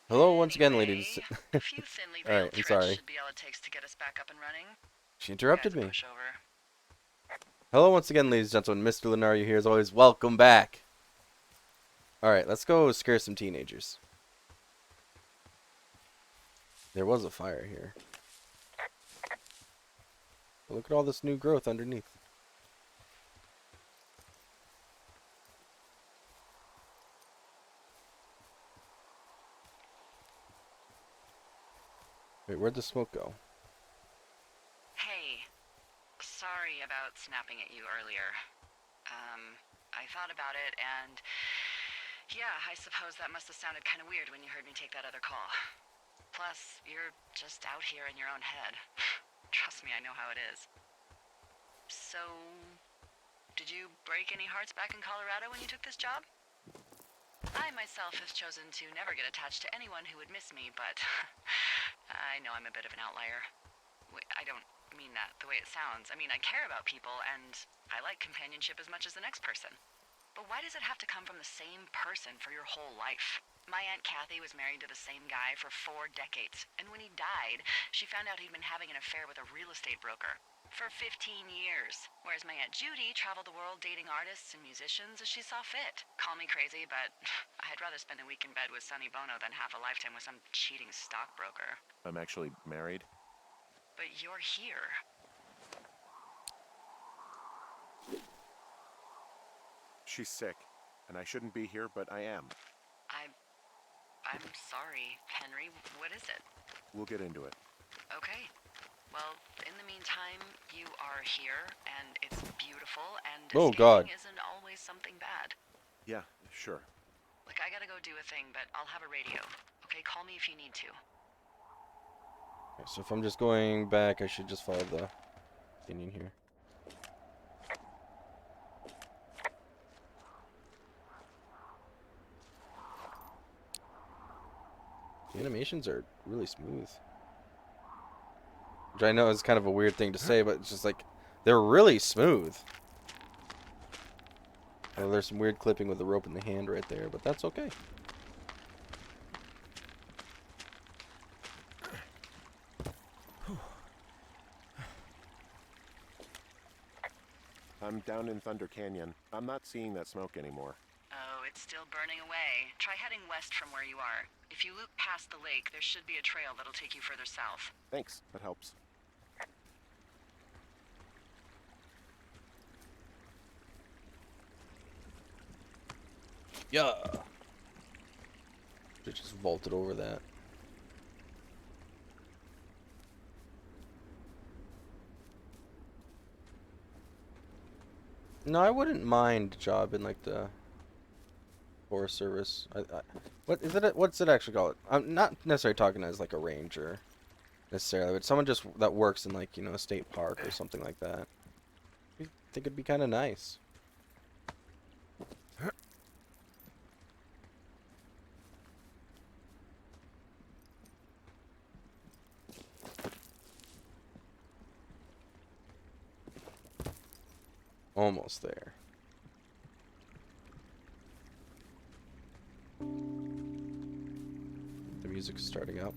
Hello once again, ladies. Anyway, a few thinly Alright, veiled I'm threats sorry. should be all it takes to get us back up and running. She You guys interrupted a me. pushover. Hello once again, ladies and gentlemen. Mr.Lunario here as always. Welcome back. Alright, let's go scare some teenagers. There was a fire here. But look at all this new growth underneath. Wait, where'd the smoke go? Hey, sorry about snapping at you earlier. I thought about it and yeah, I suppose that must have sounded kind of weird when you heard me take that other call. Plus, you're just out here in your own head. Trust me, I know how it is. So, did you break any hearts back in Colorado when you took this job? I myself have chosen to never get attached to anyone who would miss me, but I know I'm a bit of an outlier. I don't mean that the way it sounds. I mean, I care about people, and I like companionship as much as the next person. But why does it have to come from the same person for your whole life? My Aunt Kathy was married to the same guy for 4 decades, and when he died, she found out he'd been having an affair with a real estate broker for 15 years, whereas my Aunt Judy traveled the world dating artists and musicians as she saw fit. Call me crazy, but I'd rather spend a week in bed with Sonny Bono than half a lifetime with some cheating stockbroker. I'm actually married. But you're here. She's sick, and I shouldn't be here, but I am. I'm sorry, Henry. What is it? We'll get into it. Okay. Well, in the meantime, you are here, and it's beautiful, and Oh god. escaping isn't always something bad. Yeah, sure. Look, I gotta go do a thing, but I'll have a radio. Okay, call me if you need to. Okay, so if I'm just going back, I should just follow the canyon here. The animations are really smooth. Which I know is kind of a weird thing to say, but it's just like, they're really smooth. Oh, there's some weird clipping with the rope in the hand right there, but that's okay. I'm down in Thunder Canyon. I'm not seeing that smoke anymore. Oh, it's still burning away. Try heading west from where you are. If you loop past the lake, there should be a trail that'll take you further south. Thanks, that helps. Yeah. It just vaulted over that. No, I wouldn't mind a job in like the Forest Service. What is it? What's it actually called? I'm not necessarily talking as like a ranger necessarily, but someone just that works in like a state park or something like that. I think it'd be kind of nice. Almost there. The music is starting up.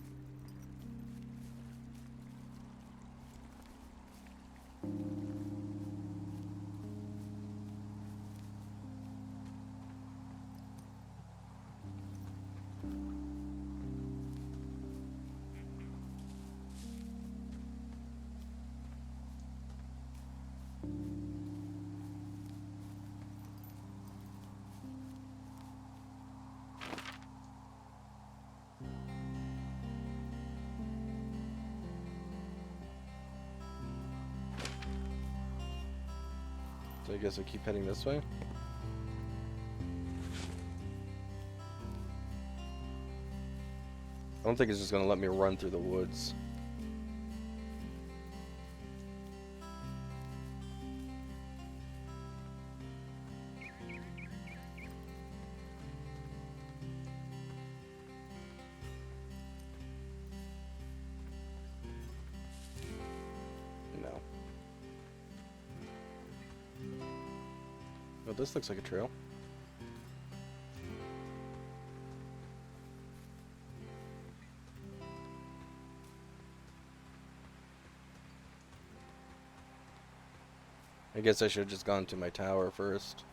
So I guess I keep heading this way. I don't think it's just gonna let me run through the woods. No. Oh, this looks like a trail. I guess I should have just gone to my tower first.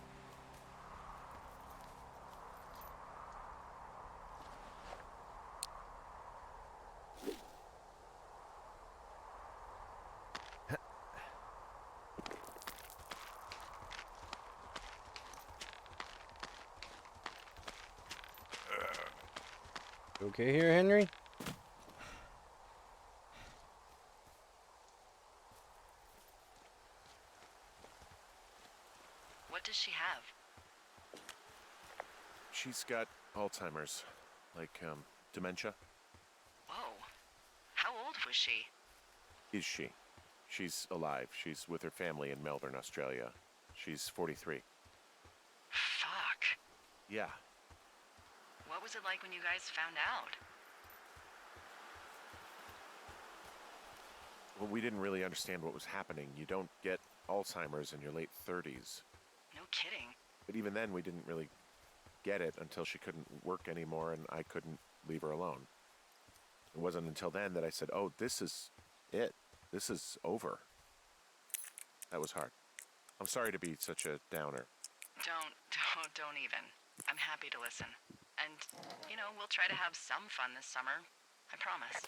Okay here, Henry? What does she have? She's got Alzheimer's, like dementia. Whoa. How old was she? Is she? She's alive. She's with her family in Melbourne, Australia. She's 43. Fuck. Yeah. What was it like when you guys found out? Well, we didn't really understand what was happening. You don't get Alzheimer's in your late 30s. No kidding. But even then, we didn't really get it until she couldn't work anymore and I couldn't leave her alone. It wasn't until then that I said, oh, this is it. This is over. That was hard. I'm sorry to be such a downer. Don't even. I'm happy to listen. And, you know, we'll try to have some fun this summer. I promise.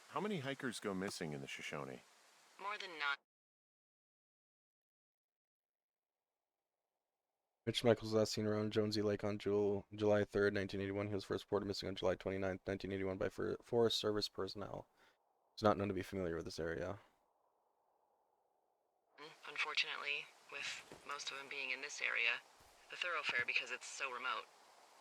How many hikers go missing in the Shoshone? More than none. Mitch Michaels last seen around Jonesy Lake on July 3rd, 1981. He was first reported missing on July 29th, 1981 by Forest Service personnel. He's not known to be familiar with this area. Unfortunately, with most of them being in this area, the thoroughfare because it's so remote.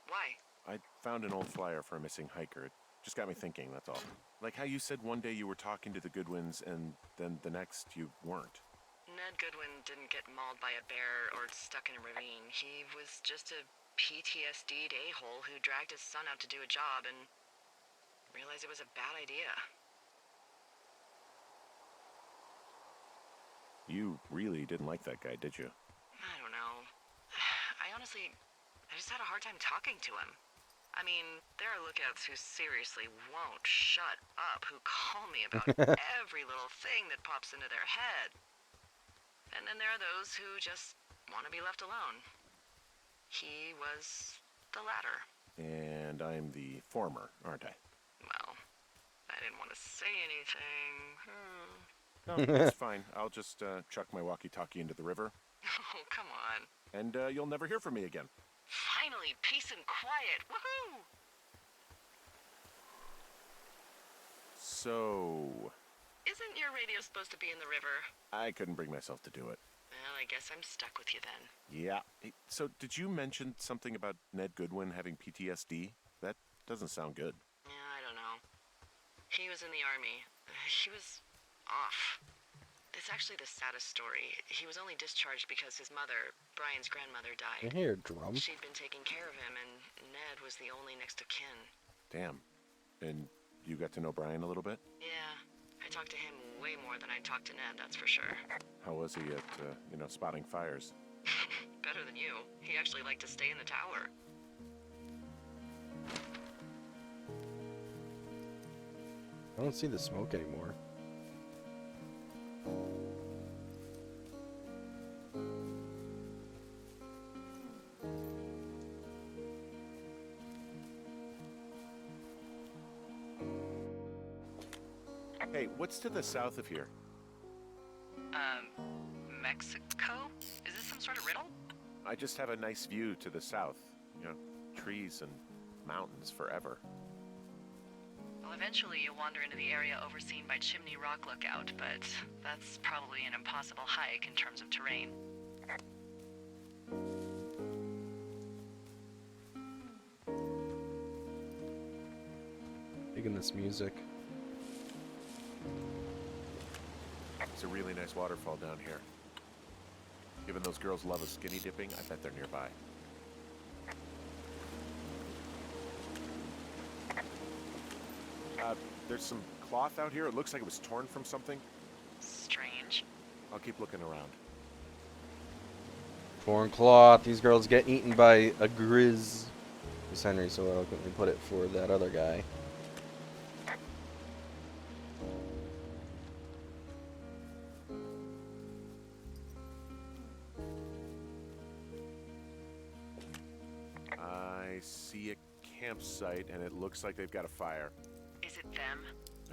Why? I found an old flyer for a missing hiker. It just got me thinking, that's all. Like how you said one day you were talking to the Goodwins and then the next you weren't. Ned Goodwin didn't get mauled by a bear or stuck in a ravine. He was just a PTSD'd a-hole who dragged his son out to do a job and realized it was a bad idea. You really didn't like that guy, did you? I don't know. I just had a hard time talking to him. I mean, there are lookouts who seriously won't shut up, who call me about every little thing that pops into their head. And then there are those who just want to be left alone. He was the latter. And I'm the former, aren't I? Well, I didn't want to say anything. No, it's fine. I'll just chuck my walkie-talkie into the river. Oh, come on. And you'll never hear from me again. Finally, peace and quiet. Woohoo! So... Isn't your radio supposed to be in the river? I couldn't bring myself to do it. Well, I guess I'm stuck with you then. Yeah. Hey, so did you mention something about Ned Goodwin having PTSD? That doesn't sound good. Yeah, I don't know. He was in the army. He was off. It's actually the saddest story. He was only discharged because his mother, Brian's grandmother, I died. hear a drum. She'd been taking care of him, and Ned was the only next of kin. Damn. And you got to know Brian a little bit? Yeah, I talked to him way more than I talked to Ned, that's for sure. How was he at, spotting fires? Better than you. He actually liked to stay in the tower. I don't see the smoke anymore. Hey, what's to the south of here? Mexico? Is this some sort of riddle? I just have a nice view to the south. Trees and mountains forever. Well, eventually you'll wander into the area overseen by Chimney Rock Lookout, but that's probably an impossible hike in terms of terrain. Digging this music. It's a really nice waterfall down here. Given those girls love a skinny dipping, I bet they're nearby. There's some cloth out here. It looks like it was torn from something. Strange. I'll keep looking around. Torn cloth. These girls get eaten by a grizz. As Henry so eloquently put it for that other guy. I see a campsite, and it looks like they've got a fire. Is it them?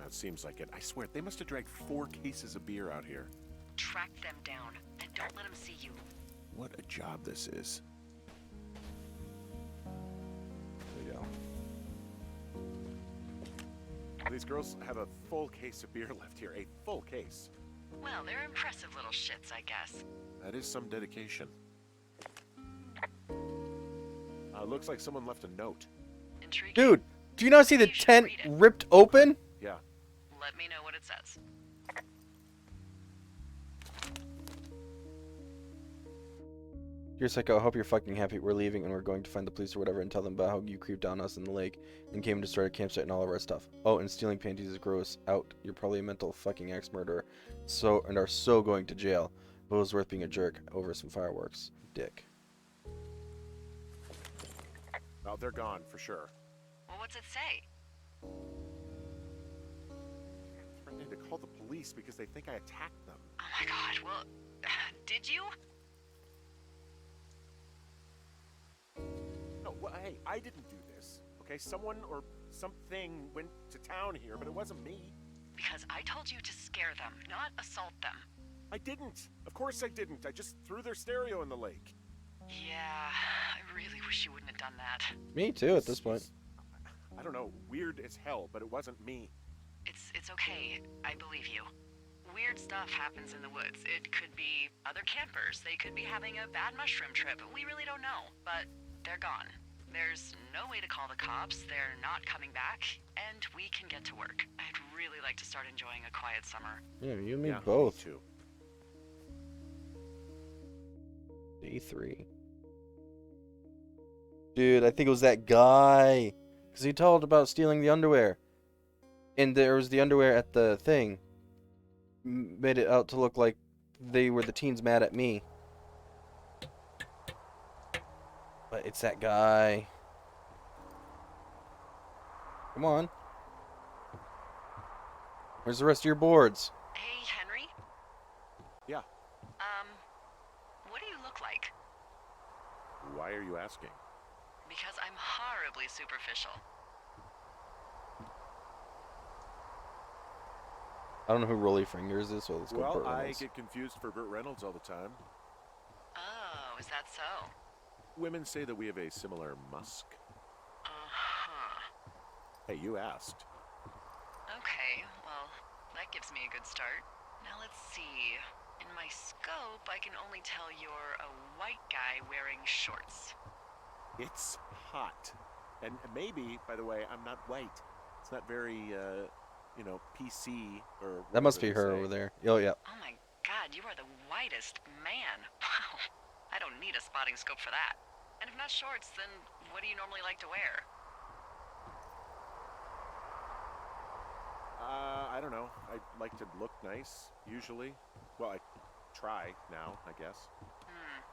It seems like it. I swear, they must have dragged 4 cases of beer out here. Track them down, and don't let them see you. What a job this is. There you go. These girls have a full case of beer left here. A full case. Well, they're impressive little shits, I guess. That is some dedication. Looks like someone left a note. Intriguing. Dude, do you not see the You should tent read it. ripped open? Yeah. Let me know what it says. Dear Psycho, I hope you're fucking happy we're leaving and we're going to find the police or whatever and tell them about how you creeped on us in the lake and came to start a campsite and all of our stuff. Oh, and stealing panties is gross. Out. You're probably a mental fucking ex-murderer. And are so going to jail. But it was worth being a jerk over some fireworks. Dick. Oh, they're gone for sure. Well, what's it say? Threatening to call the police because they think I attacked them. Oh my god, well, did you? No, well, hey, I didn't do this. Okay, someone or something went to town here, but it wasn't me. Because I told you to scare them, not assault them. I didn't. Of course I didn't. I just threw their stereo in the lake. Yeah, I really wish you wouldn't have done that. Me too at this point. I don't know, weird as hell, but it wasn't me. It's okay, I believe you. Weird stuff happens in the woods. It could be other campers. They could be having a bad mushroom trip. We really don't know, but they're gone. There's no way to call the cops. They're not coming back, and we can get to work. I'd really like to start enjoying a quiet summer. Yeah, you and me Yeah, both. Me too. Day 3. Dude, I think it was that guy. Because he told about stealing the underwear. And there was the underwear at the thing. Made it out to look like they were the teens mad at me. But it's that guy. Come on. Where's the rest of your boards? Hey, Henry? Yeah. What do you look like? Why are you asking? Because I'm horribly superficial. I don't know who Rolly Fingers is, so let's go Well, Burt I Reynolds. get confused for Burt Reynolds all the time. Oh, is that so? Women say that we have a similar musk. Uh-huh. Hey, you asked. Okay, well, that gives me a good start. Now let's see. In my scope, I can only tell you're a white guy wearing shorts. It's hot. And maybe, by the way, I'm not white. It's not very, PC or... That must be whatever her they over say. there. Oh, yeah. Oh my god, you are the whitest man. Wow. I don't need a spotting scope for that. And if not shorts, then what do you normally like to wear? I don't know. I like to look nice, usually. Well, I try now, I guess.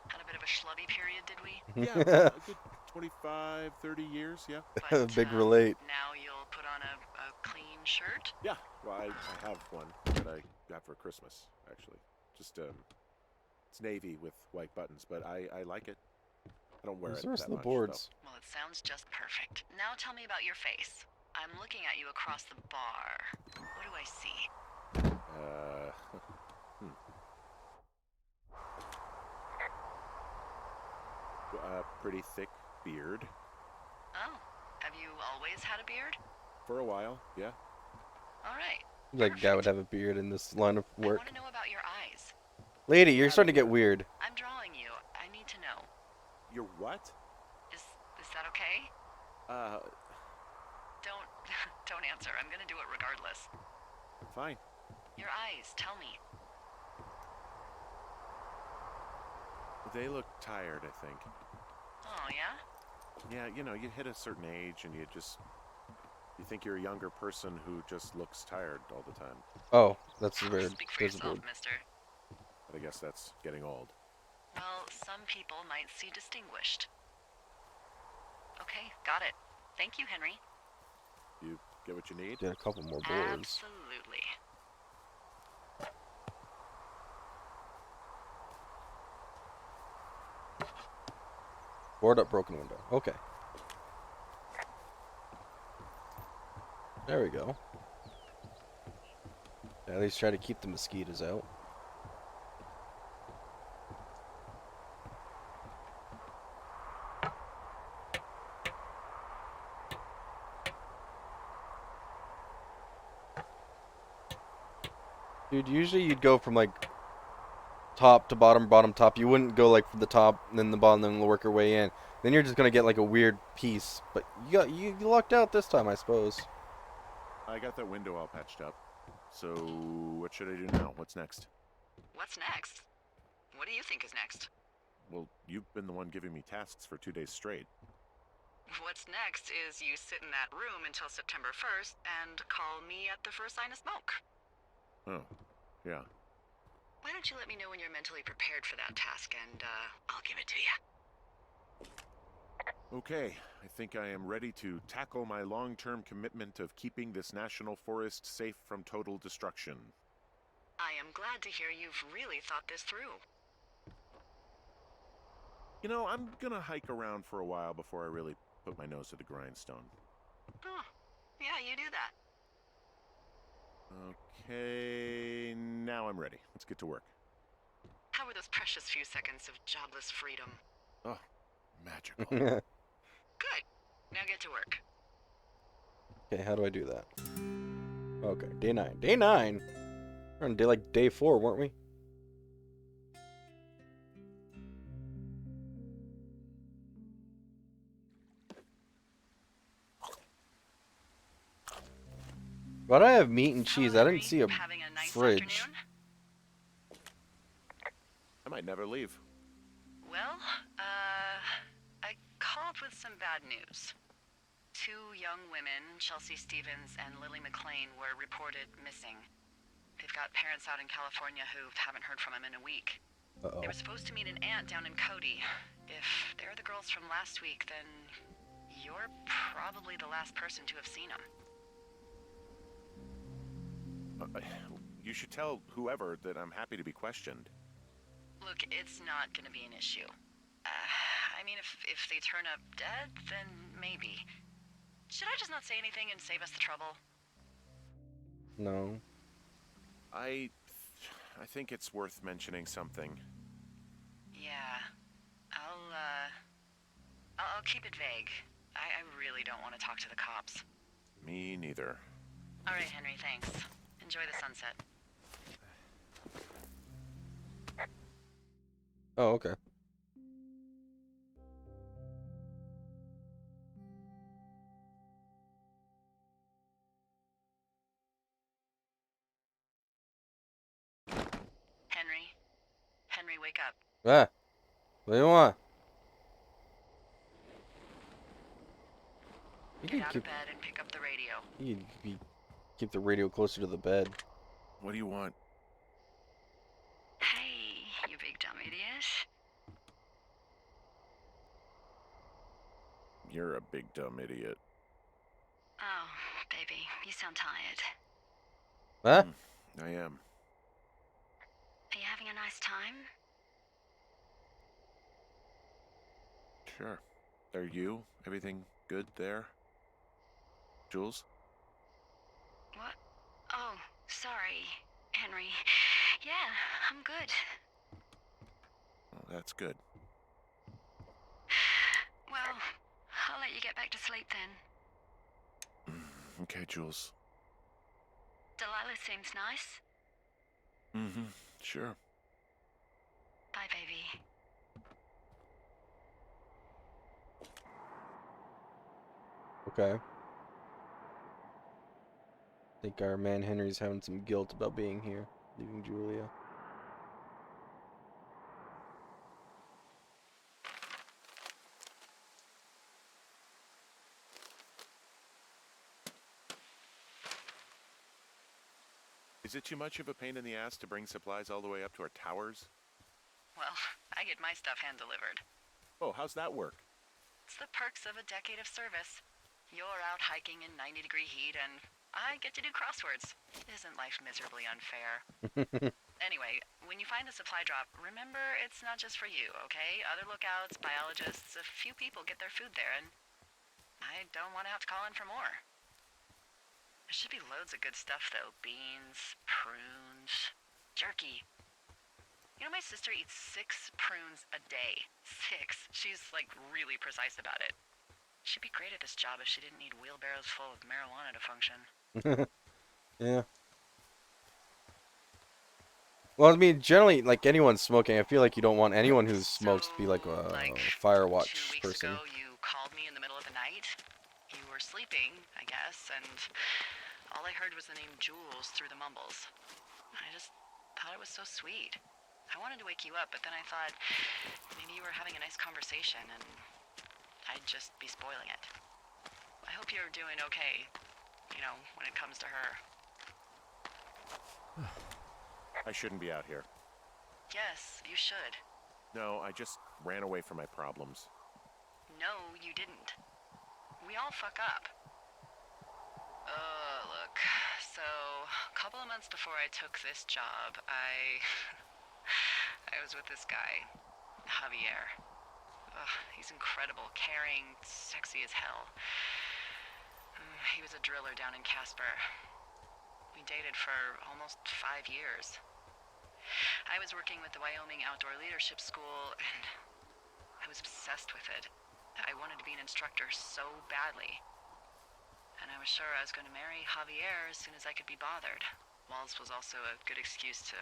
Had a bit of a schlubby period, did we? Yeah, a good 25, 30 years, yeah. But, Big relate. Now you'll put on a clean shirt? Yeah, well, I have one that I got for Christmas, actually. Just, it's navy with white buttons, but I like it. I don't wear Where's it the rest that of the much, boards? Well, it sounds just perfect. Now tell me about your face. I'm looking at you across the bar. What do I see? Pretty thick beard. Oh, have you always had a beard? For a while, yeah. All right. Like a guy would have a beard in this line of I work. want to know about your eyes. Lady, you're starting to get weird. I'm drawing you. I need to know. You're what? Is that okay? Don't don't answer. I'm gonna do it regardless. Fine. Your eyes. Tell me. They look tired, I think. Oh yeah. Yeah, you hit a certain age and you think you're a younger person who just looks tired all the time. Oh, that's weird. Speak for There's a yourself, bird. mister. But I guess that's getting old. Well, some people might see distinguished. Okay, got it. Thank you, Henry. You get what you need? Did a couple more boards. Absolutely. Board up, broken window. Okay. There we go. At least try to keep the mosquitoes out. Dude, usually you'd go from like top to bottom, bottom top. You wouldn't go like from the top and then the bottom, then work your way in. Then you're just gonna get like a weird piece. But you lucked out this time, I suppose. I got that window all patched up. So what should I do now? What's next? What's next? What do you think is next? Well, you've been the one giving me tasks for 2 days straight. What's next is you sit in that room until September 1st and call me at the first sign of smoke. Oh, yeah. Why don't you let me know when you're mentally prepared for that task, and I'll give it to you. Okay, I think I am ready to tackle my long-term commitment of keeping this national forest safe from total destruction. I am glad to hear you've really thought this through. You know, I'm gonna hike around for a while before I really put my nose to the grindstone. Oh, yeah, you do that. Okay, now I'm ready. Let's get to work. How were those precious few seconds of jobless freedom? Oh, magical. Good. Now get to work. Okay, how do I do that? Okay, day 9. Day 9? We're on day 4, weren't we? Why'd I have meat and cheese? I didn't see a Having a nice fridge. afternoon? I might never leave. Well, I called with some bad news. 2 young women, Chelsea Stevens and Lily McLean, were reported missing. They've got parents out in California who haven't heard from them in a week. Uh-oh. They were supposed to meet an aunt down in Cody. If they're the girls from last week, then you're probably the last person to have seen them. You should tell whoever that I'm happy to be questioned. Look, it's not gonna be an issue. I mean, if they turn up dead, then maybe. Should I just not say anything and save us the trouble? No. I think it's worth mentioning something. Yeah. I'll keep it vague. I really don't want to talk to the cops. Me neither. All right, Henry, thanks. Enjoy the sunset. Oh, okay. Henry? Henry, wake up. Ah, what do you want? You Get can out of bed and pick up the radio. keep the radio closer to the bed. What do you want? Hey, you big dumb idiot. You're a big dumb idiot. Oh, baby, you sound tired. Huh? I am. Are you having a nice time? Sure. Are you? Everything good there? Jules? What? Oh, sorry, Henry. Yeah, I'm good. Well, that's good. Well, I'll let you get back to sleep then. Okay, Jules. Delilah seems nice. Mm-hmm. Sure. Bye, baby. Okay. I think our man Henry's having some guilt about being here, leaving Julia. Is it too much of a pain in the ass to bring supplies all the way up to our towers? Well, I get my stuff hand-delivered. Oh, how's that work? It's the perks of a decade of service. You're out hiking in 90-degree heat, and I get to do crosswords. Isn't life miserably unfair? Anyway, when you find the supply drop, remember it's not just for you, okay? Other lookouts, biologists, a few people get their food there, and I don't want to have to call in for more. There should be loads of good stuff, though. Beans, prunes, jerky. You know, my sister eats 6 prunes a day. 6. She's, like, really precise about it. She'd be great at this job if she didn't need wheelbarrows full of marijuana to function. Yeah. Well, I mean, generally, like anyone smoking, I feel like you don't want anyone who smokes to be like a like, 2 Firewatch weeks person. ago, you called me in the middle of the night. You were sleeping, I guess, and all I heard was the name Jules through the mumbles. I just thought it was so sweet. I wanted to wake you up, but then I thought maybe you were having a nice conversation and I'd just be spoiling it. I hope you're doing okay, you know, when it comes to her. I shouldn't be out here. Yes, you should. No, I just ran away from my problems. No, you didn't. We all fuck up. Look. So, a couple of months before I took this job, I was with this guy, Javier. He's incredible, caring, sexy as hell. He was a driller down in Casper. We dated for almost 5 years. I was working with the Wyoming Outdoor Leadership School, and I was obsessed with it. I wanted to be an instructor so badly. And I was sure I was going to marry Javier as soon as I could be bothered. Walls was also a good excuse to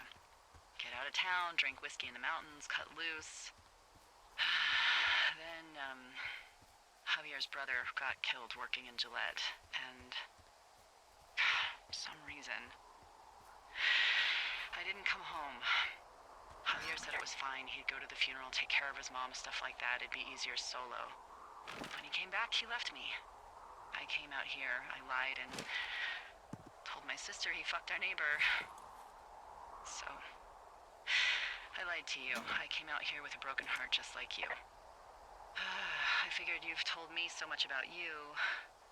get out of town, drink whiskey in the mountains, cut loose. Then, Javier's brother got killed working in Gillette, and for some reason, I didn't come home. Javier said it was fine. He'd go to the funeral, take care of his mom, stuff like that. It'd be easier solo. When he came back, he left me. I came out here, I lied, and told my sister he fucked our neighbor. So, I lied to you. I came out here with a broken heart just like you. I figured you've told me so much about you,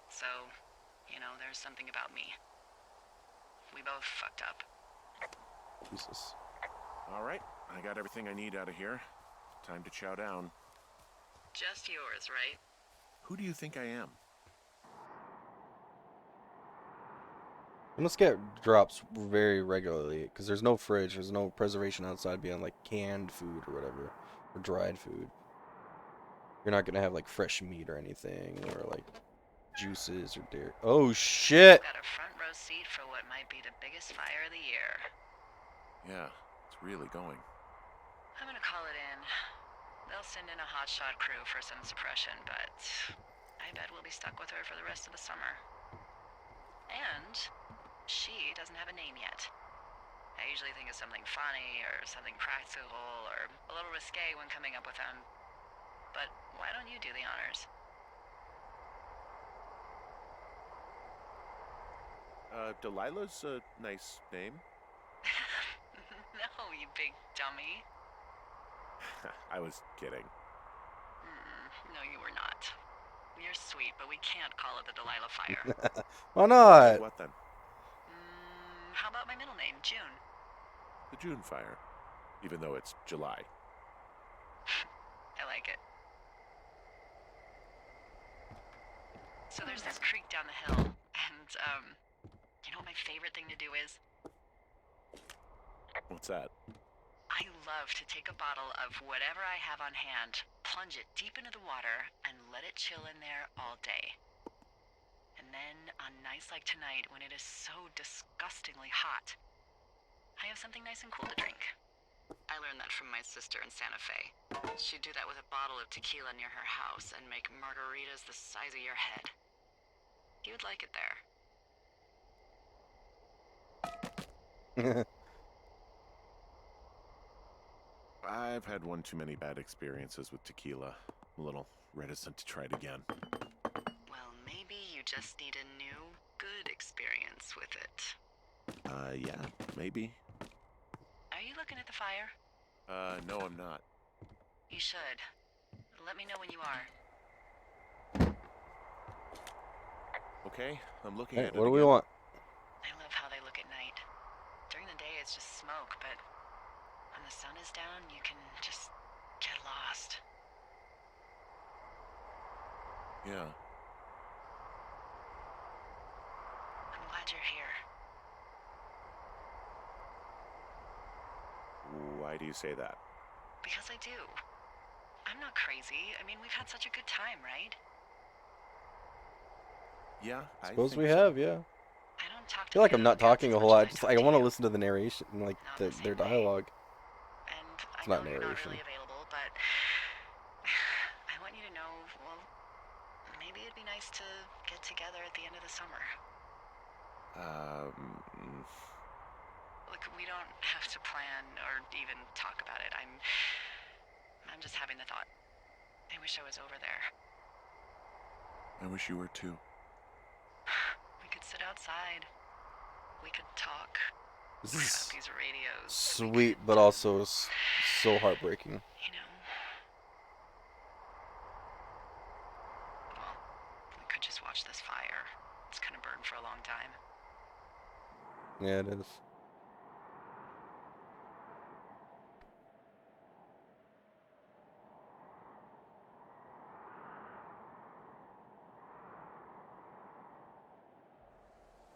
so, you know, there's something about me. We both fucked up. Jesus. All right, I got everything I need out of here. Time to chow down. Just yours, right? Who do you think I am? We must get drops very regularly because there's no fridge, there's no preservation outside beyond like canned food or whatever, or dried food. You're not gonna have like fresh meat or anything, or like juices or dairy. Oh shit! Got a front row seat for what might be the biggest fire of the year. Yeah, it's really going. I'm gonna call it in. They'll send in a hotshot crew for some suppression, but I bet we'll be stuck with her for the rest of the summer. And she doesn't have a name yet. I usually think of something funny or something practical or a little risque when coming up with them. But why don't you do the honors? Delilah's a nice name. No, you big dummy. I was kidding. No, you were not. You're sweet, but we can't call it the Delilah Fire. Why not? What then? How about my middle name, June? The June fire. Even though it's July. I like it. So there's this creek down the hill, and, you know what my favorite thing to do is? What's that? I love to take a bottle of whatever I have on hand, plunge it deep into the water, and let it chill in there all day. And then, on nights like tonight, when it is so disgustingly hot, I have something nice and cool to drink. I learned that from my sister in Santa Fe. She'd do that with a bottle of tequila near her house and make margaritas the size of your head. You'd like it there. I've had one too many bad experiences with tequila. I'm a little reticent to try it again. Well, maybe you just need a new, good experience with it. Yeah, maybe. Are you looking at the fire? No, I'm not. You should. Let me know when you are. Okay, I'm looking Hey, at it what do we again. want? I love how they look at night. During the day, it's just smoke, but when the sun is down, you can just get lost. Yeah. I'm glad you say that? Because I do. I'm not crazy. I mean, we've had such a good time, right? Yeah, I Suppose think we so. have, yeah. I don't talk I to feel like the I'm other not cats talking as a whole much as lot. I Just talk like I to want to you. listen to the narration, like Not the their same way. dialogue. And I It's know not you're not narration. really available, but I want you to know, well, maybe it'd be nice to get together at the end of the summer. Um, Look, we don't have to plan or even talk about it. I'm just having the thought. I wish I was over there. I wish you were too. We could sit outside. We could talk. This Put out is these radios. sweet, but also so heartbreaking. You know. Well, we could just watch this fire. It's gonna burn for a long time. Yeah, it is.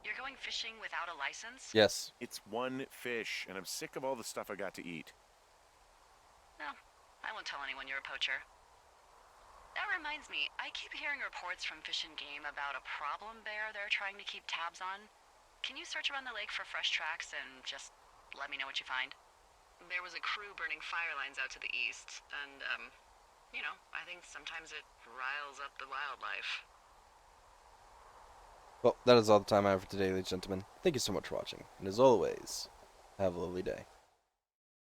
You're going fishing without a license? Yes. It's one fish, and I'm sick of all the stuff I got to eat. No, I won't tell anyone you're a poacher. That reminds me, I keep hearing reports from Fish and Game about a problem bear they're trying to keep tabs on. Can you search around the lake for fresh tracks and just let me know what you find? There was a crew burning fire lines out to the east, and, you know, I think sometimes it riles up the wildlife. Well, that is all the time I have for today, ladies and gentlemen. Thank you so much for watching. And as always, have a lovely day.